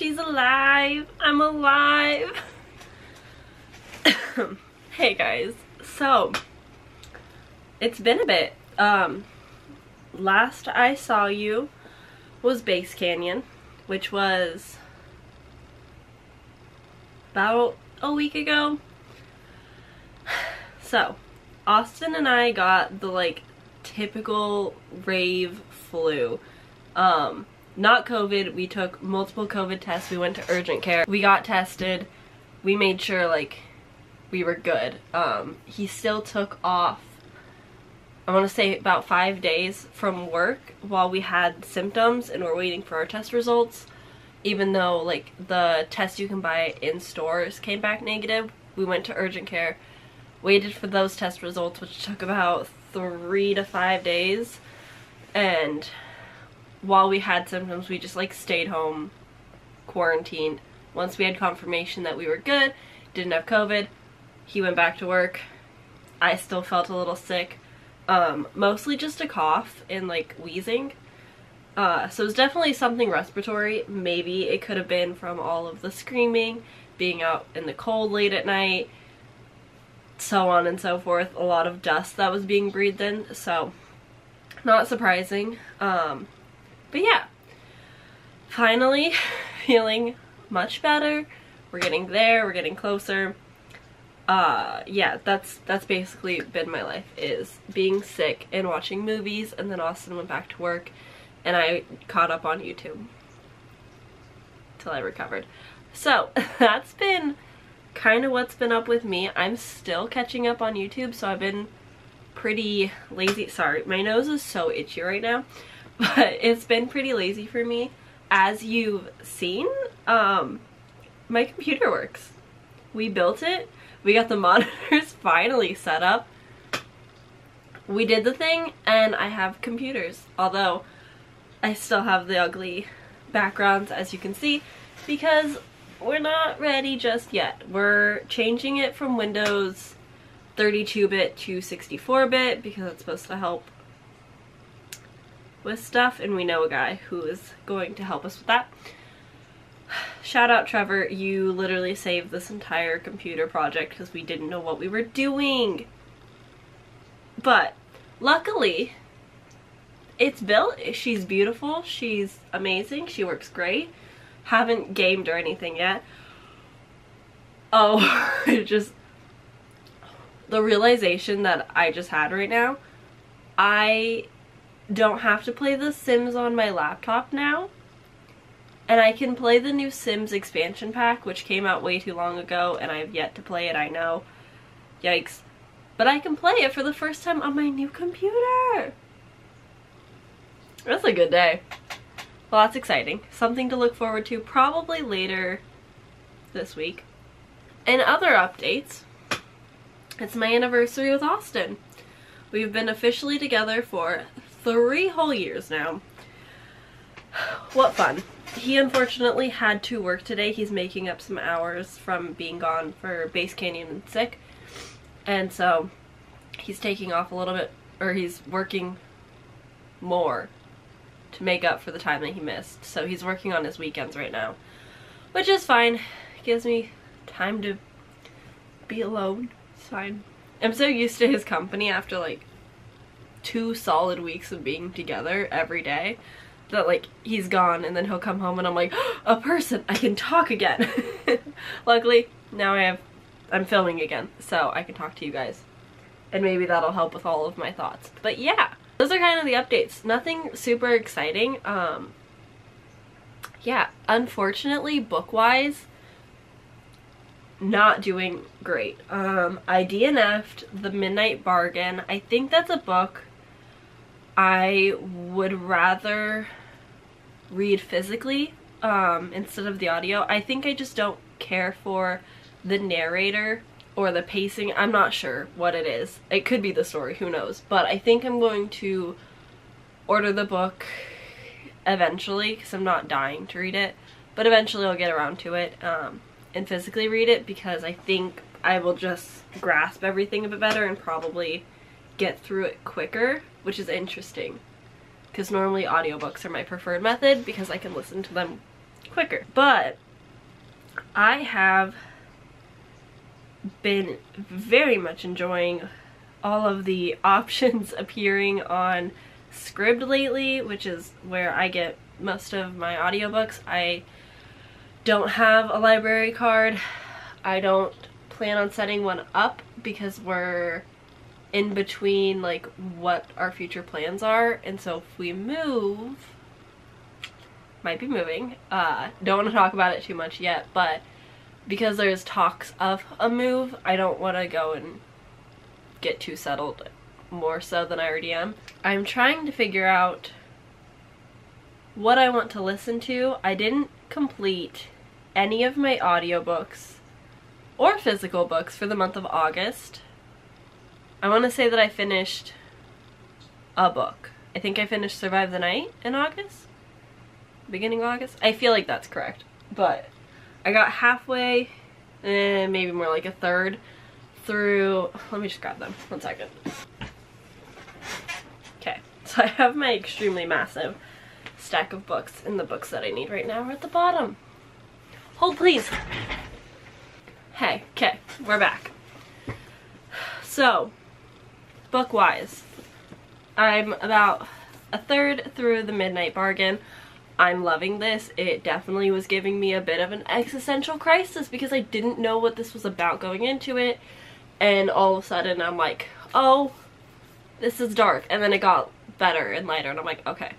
she's alive. I'm alive. Hey guys, so it's been a bit. Last I saw you was Base Canyon, which was about a week ago. So Austin and I got the like typical rave flu. Not COVID. We took multiple COVID tests. We went to urgent care. We got tested. We made sure like we were good. He still took off, I want to say about 5 days from work while we had symptoms and we're waiting for our test results. Even though like the test you can buy in stores came back negative, we went to urgent care, waited for those test results, which took about 3 to 5 days, and while we had symptoms we just like stayed home, quarantined. Once we had confirmation that we were good, didn't have COVID, he went back to work. I still felt a little sick, mostly just a cough and like wheezing, so it was definitely something respiratory. Maybe it could have been from all of the screaming, being out in the cold late at night, so on and so forth. A lot of dust that was being breathed in, so not surprising. But yeah, finally feeling much better. We're getting there, we're getting closer. Yeah, that's basically been my life, is being sick and watching movies, and then Austin went back to work and I caught up on YouTube till I recovered. So that's been kind of what's been up with me. I'm still catching up on YouTube, so I've been pretty lazy. Sorry, my nose is so itchy right now, but it's been pretty lazy for me. As you've seen, my computer works. We built it. We got the monitors finally set up. We did the thing and I have computers, although I still have the ugly backgrounds, as you can see, because we're not ready just yet. We're changing it from Windows 32-bit to 64-bit because it's supposed to help with stuff, and we know a guy who is going to help us with that. Shout out Trevor, you literally saved this entire computer project because we didn't know what we were doing. But luckily it's built. She's beautiful, she's amazing, she works great. Haven't gamed or anything yet. Oh, just the realization that I just had right now, I don't have to play The Sims on my laptop now. And I can play the new Sims expansion pack, which came out way too long ago, and I have yet to play it, I know. Yikes. But I can play it for the first time on my new computer! That's a good day. Well, that's exciting. Something to look forward to probably later this week. And other updates, it's my anniversary with Austin. We've been officially together for 3 whole years now. What fun. He unfortunately had to work today. He's making up some hours from being gone for Base Canyon and sick. And so he's taking off a little bit, or he's working more to make up for the time that he missed. So he's working on his weekends right now, which is fine. It gives me time to be alone. It's fine. I'm so used to his company after like 2 solid weeks of being together every day, that like he's gone and then he'll come home and I'm like, oh, a person, I can talk again. Luckily now I'm filming again, so I can talk to you guys, and maybe that'll help with all of my thoughts. But yeah, those are kind of the updates. Nothing super exciting. Yeah, unfortunately book-wise, not doing great. I DNF'd The Midnight Bargain. I think that's a book I would rather read physically instead of the audio. I think I just don't care for the narrator or the pacing. I'm not sure what it is. It could be the story, who knows. But I think I'm going to order the book eventually because I'm not dying to read it. But eventually I'll get around to it and physically read it, because I think I will just grasp everything a bit better and probably get through it quicker, which is interesting because normally audiobooks are my preferred method because I can listen to them quicker. But I have been very much enjoying all of the options appearing on Scribd lately, which is where I get most of my audiobooks. I don't have a library card. I don't plan on setting one up because we're in between like what our future plans are, and so if we move, might be moving, don't want to talk about it too much yet, but because there's talks of a move, I don't want to go and get too settled more so than I already am. I'm trying to figure out what I want to listen to. I didn't complete any of my audiobooks or physical books for the month of August. I want to say that I finished a book. I think I finished Survive the Night in August? Beginning of August? I feel like that's correct. But I got halfway, maybe more like a third, through, let me just grab them, 1 second. Okay, so I have my extremely massive stack of books, and the books that I need right now are at the bottom. Hold please. Hey, okay, we're back. So, book-wise, I'm about a third through The Midnight Bargain. I'm loving this. It definitely was giving me a bit of an existential crisis because I didn't know what this was about going into it, and all of a sudden I'm like, oh, this is dark, and then it got better and lighter, and I'm like, okay,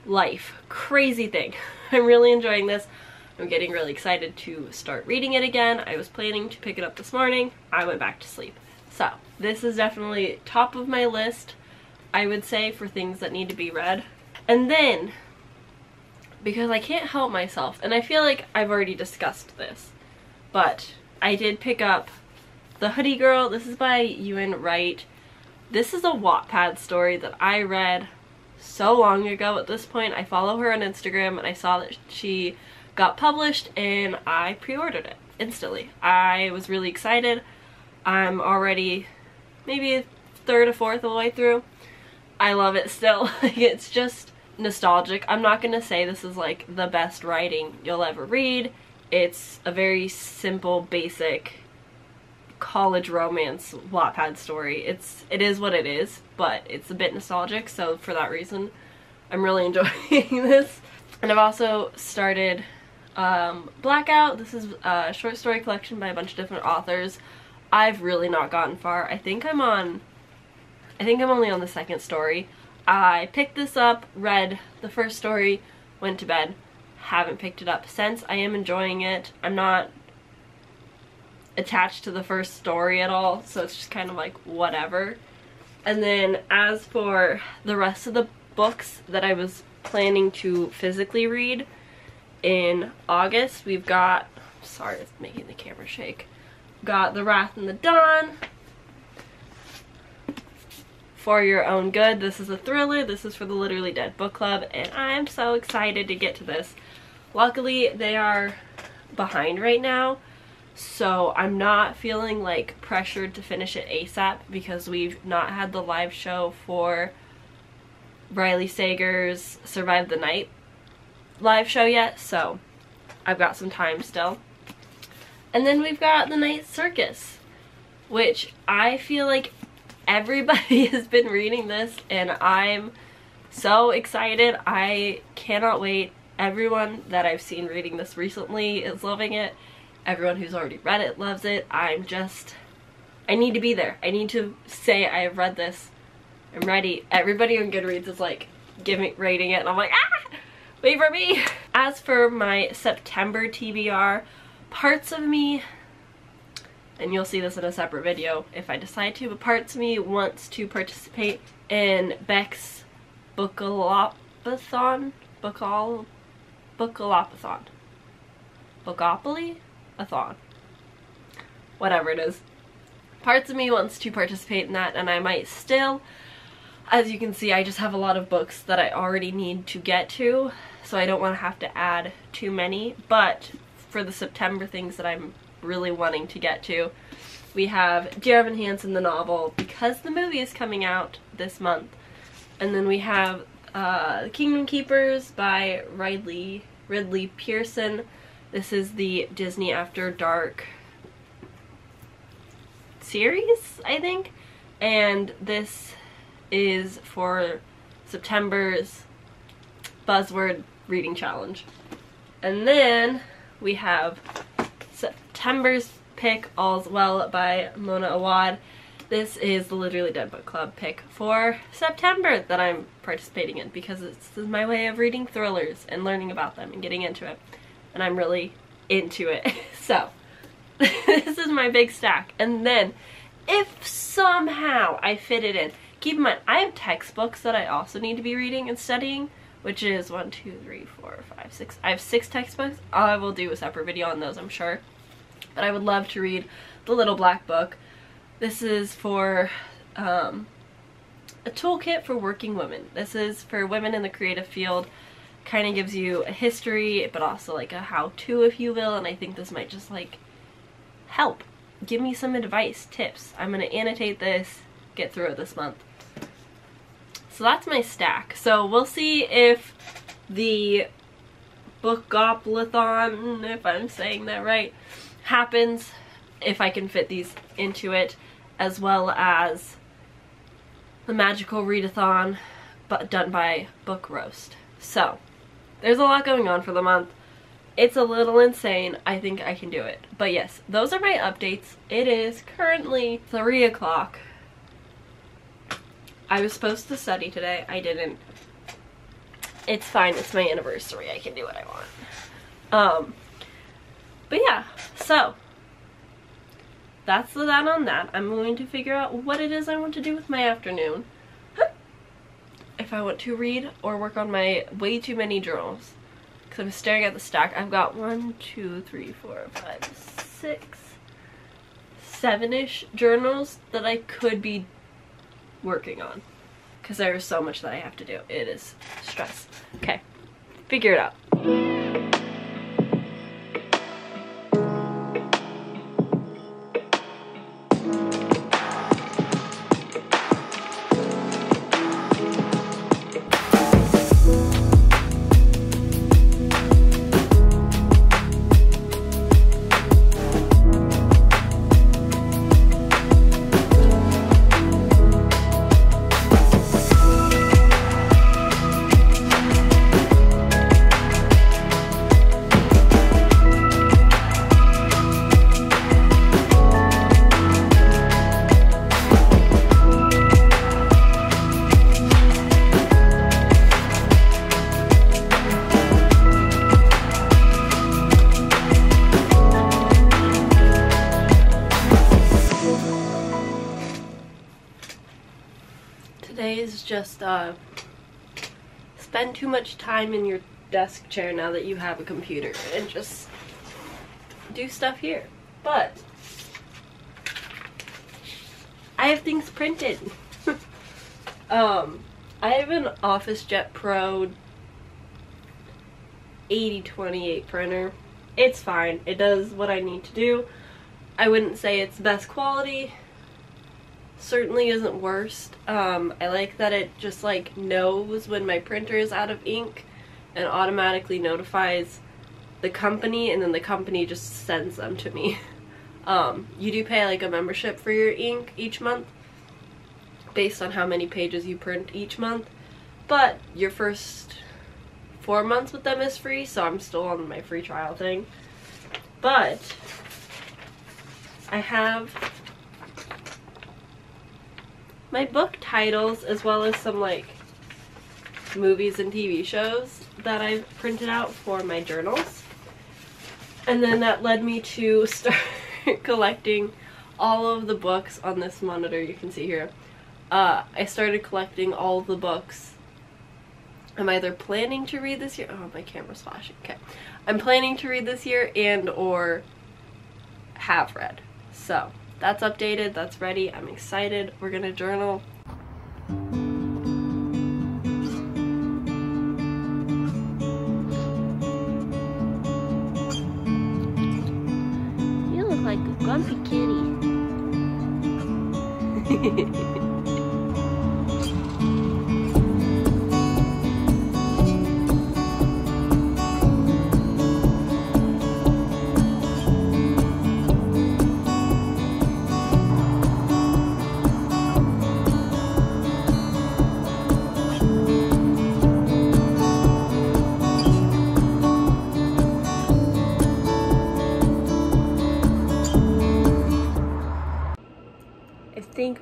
life, crazy thing. I'm really enjoying this. I'm getting really excited to start reading it again. I was planning to pick it up this morning. I went back to sleep. So this is definitely top of my list, I would say, for things that need to be read. And then, because I can't help myself, and I feel like I've already discussed this, but I did pick up The Hoodie Girl. This is by Ewan Wright. This is a Wattpad story that I read so long ago at this point. I follow her on Instagram and I saw that she got published and I pre-ordered it instantly. I was really excited. I'm already maybe a third or fourth of the way through. I love it still. It's just nostalgic. I'm not gonna say this is like the best writing you'll ever read. It's a very simple, basic college romance Wattpad story. It is what it is, but it's a bit nostalgic, so for that reason I'm really enjoying this. And I've also started Blackout. This is a short story collection by a bunch of different authors. I've really not gotten far. I think I'm only on the second story. I picked this up, read the first story, went to bed, haven't picked it up since. I am enjoying it. I'm not attached to the first story at all, so it's just kind of like whatever. And then as for the rest of the books that I was planning to physically read in August, we've got, sorry it's making the camera shake, got The Wrath and the Dawn, For Your Own Good. This is a thriller. This is for the Literally Dead book club, and I'm so excited to get to this. Luckily they are behind right now, so I'm not feeling like pressured to finish it ASAP because we've not had the live show for Riley Sager's Survive the Night live show yet, so I've got some time still. And then we've got The Night Circus, which I feel like everybody has been reading this and I'm so excited. I cannot wait. Everyone that I've seen reading this recently is loving it. Everyone who's already read it loves it. I need to be there. I need to say I have read this. I'm ready. Everybody on Goodreads is like rating it and I'm like, ah, wait for me. As for my September TBR, parts of me, and you'll see this in a separate video if I decide to, but parts of me wants to participate in Beck's Bookalopathon? Bookopoly-a-thon? Whatever it is. Parts of me wants to participate in that, and I might still. As you can see, I just have a lot of books that I already need to get to, so I don't want to have to add too many. But for the September things that I'm really wanting to get to, we have Dear Evan Hansen, the novel, because the movie is coming out this month. And then we have Kingdom Keepers by Riley Ridley Pearson. This is the Disney After Dark series, I think, and this is for September's Buzzword Reading Challenge. And then we have September's pick, All's Well by Mona Awad. This is the Literally Dead Book Club pick for September that I'm participating in because it's my way of reading thrillers and learning about them and getting into it. And I'm really into it. So this is my big stack. And then if somehow I fit it in, keep in mind I have textbooks that I also need to be reading and studying, which is 1, 2, 3, 4, 5, 6. I have 6 textbooks. I will do a separate video on those, I'm sure. But I would love to read The Little Black Book. This is for a toolkit for working women. This is for women in the creative field. Kind of gives you a history, but also like a how-to, if you will, and I think this might just like help. Give me some advice, tips. I'm going to annotate this, get through it this month. So that's my stack. So we'll see if the Book-Goplathon, if I'm saying that right, happens, if I can fit these into it, as well as the Magical Readathon, but done by Book Roast. So there's a lot going on for the month. It's a little insane. I think I can do it. But yes, those are my updates. It is currently 3 o'clock. I was supposed to study today. I didn't. It's fine. It's my anniversary. I can do what I want. But yeah, so that's that on that. I'm going to figure out what it is I want to do with my afternoon. If I want to read or work on my way too many journals. Because I'm staring at the stack. I've got 1, 2, 3, 4, 5, 6, 7-ish journals that I could be working on. Because there is so much that I have to do. It is stress. Okay, figure it out. Today is just spend too much time in your desk chair now that you have a computer and just do stuff here. But I have things printed. I have an OfficeJet Pro 8028 printer. It's fine. It does what I need to do. I wouldn't say it's best quality. Certainly isn't worst. I like that it just like knows when my printer is out of ink and automatically notifies the company, and then the company just sends them to me. You do pay like a membership for your ink each month based on how many pages you print each month, but your first 4 months with them is free, so I'm still on my free trial thing. But I have my book titles as well as some like movies and TV shows that I've printed out for my journals. And then that led me to start collecting all of the books on this monitor you can see here. I started collecting all of the books I'm either planning to read this year. Oh, my camera's flashing. Okay. I'm planning to read this year and or have read. So that's updated, that's ready, I'm excited, we're gonna journal. You look like a grumpy kitty.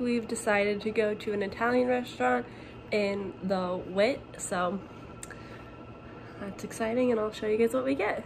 we've decided to go to an Italian restaurant in the Wit, so that's exciting, and I'll show you guys what we get.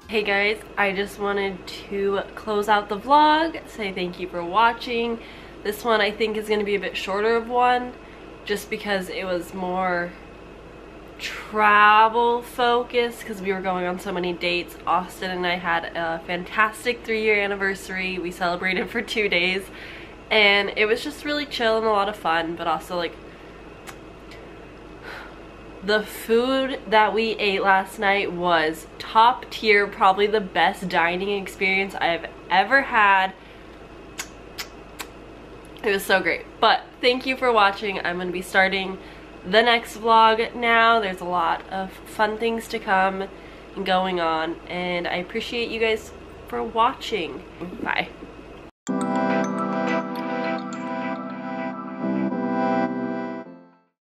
Hey guys, I just wanted to close out the vlog, say thank you for watching. This one I think is going to be a bit shorter of one, just because it was more travel focused, because we were going on so many dates. Austin and I had a fantastic 3-year anniversary. We celebrated for 2 days, and it was just really chill and a lot of fun, but also like the food that we ate last night was top tier, probably the best dining experience I've ever had. It was so great. But thank you for watching. I'm going to be starting the next vlog now. There's a lot of fun things to come and going on, and I appreciate you guys for watching. Bye.